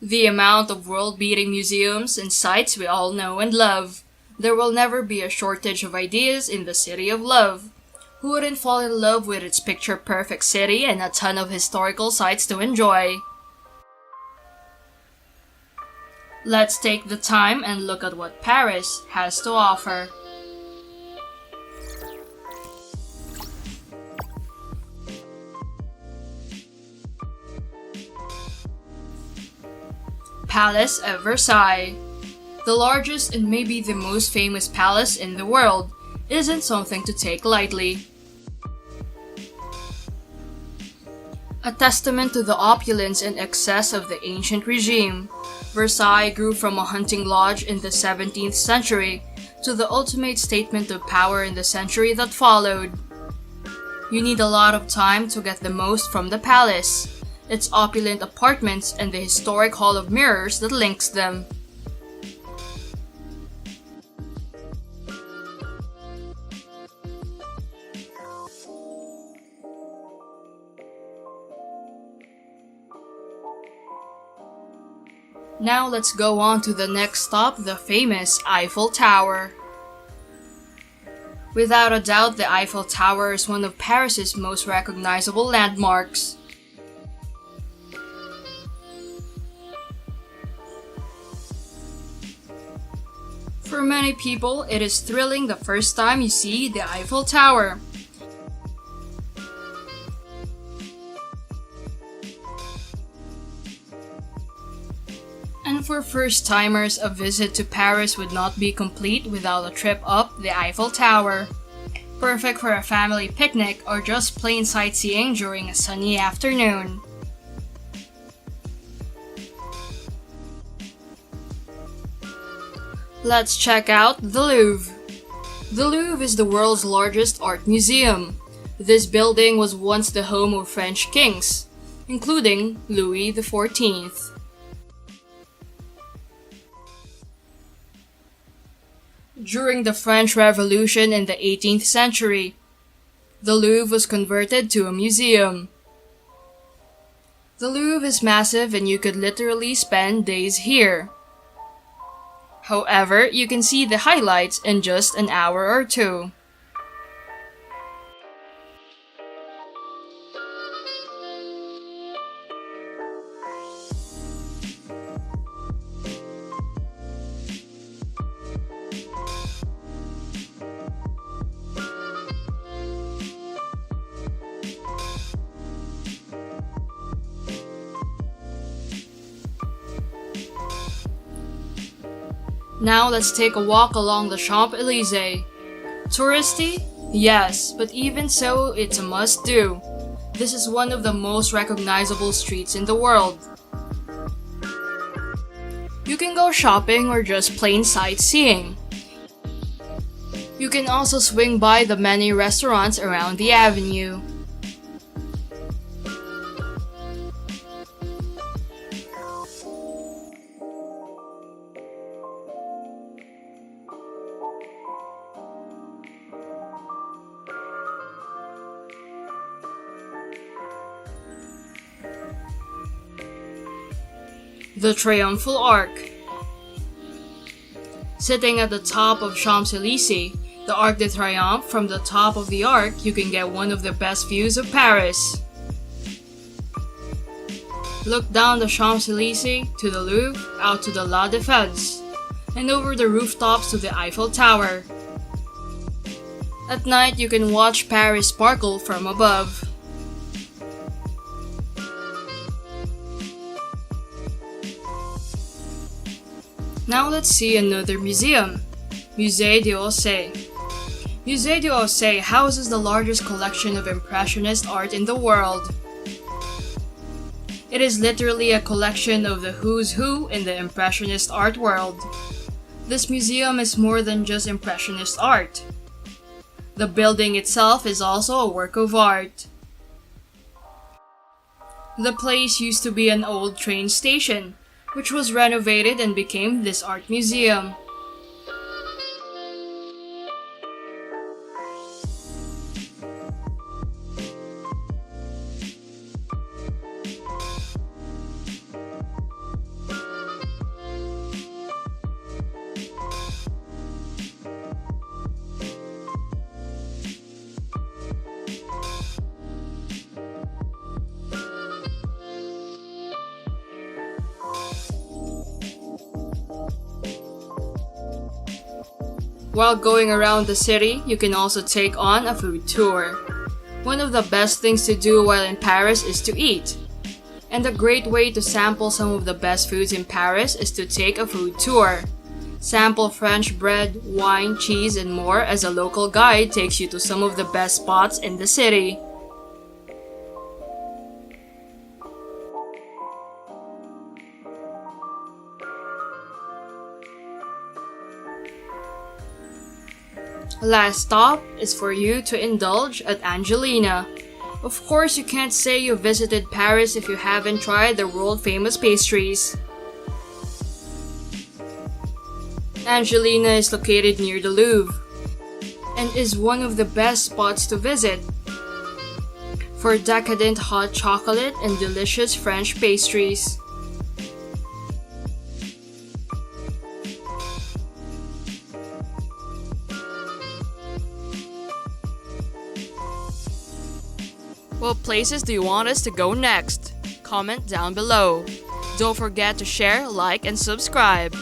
The amount of world-beating museums and sites we all know and love. There will never be a shortage of ideas in the City of Love. Who wouldn't fall in love with its picture-perfect city and a ton of historical sites to enjoy? Let's take the time and look at what Paris has to offer. Palace at Versailles. The largest and maybe the most famous palace in the world isn't something to take lightly. A testament to the opulence and excess of the ancient regime, Versailles grew from a hunting lodge in the 17th century to the ultimate statement of power in the century that followed. You need a lot of time to get the most from the palace, its opulent apartments and the historic Hall of Mirrors that links them. Now let's go on to the next stop, the famous Eiffel Tower. Without a doubt, the Eiffel Tower is one of Paris's most recognizable landmarks. For many people, it is thrilling the first time you see the Eiffel Tower. And for first-timers, a visit to Paris would not be complete without a trip up the Eiffel Tower. Perfect for a family picnic or just plain sightseeing during a sunny afternoon. Let's check out the Louvre. The Louvre is the world's largest art museum. This building was once the home of French kings, including Louis XIV. During the French Revolution in the 18th century, the Louvre was converted to a museum. The Louvre is massive and you could literally spend days here. However, you can see the highlights in just an hour or two. Now let's take a walk along the Champs-Élysées. Touristy? Yes, but even so, it's a must-do. This is one of the most recognizable streets in the world. You can go shopping or just plain sightseeing. You can also swing by the many restaurants around the avenue. The Triumphal Arch. Sitting at the top of Champs-Élysées, the Arc de Triomphe, from the top of the arc, you can get one of the best views of Paris. Look down the Champs-Élysées to the Louvre, out to the La Défense, and over the rooftops to the Eiffel Tower. At night, you can watch Paris sparkle from above. Now let's see another museum, Musée d'Orsay. Musée d'Orsay houses the largest collection of Impressionist art in the world. It is literally a collection of the who's who in the Impressionist art world. This museum is more than just Impressionist art. The building itself is also a work of art. The place used to be an old train station, which was renovated and became this art museum. While going around the city, you can also take on a food tour. One of the best things to do while in Paris is to eat. And a great way to sample some of the best foods in Paris is to take a food tour. Sample French bread, wine, cheese, and more as a local guide takes you to some of the best spots in the city. Last stop is for you to indulge at Angelina. Of course, you can't say you visited Paris if you haven't tried the world-famous pastries. Angelina is located near the Louvre and is one of the best spots to visit for decadent hot chocolate and delicious French pastries. What places do you want us to go next? Comment down below. Don't forget to share, like, and subscribe.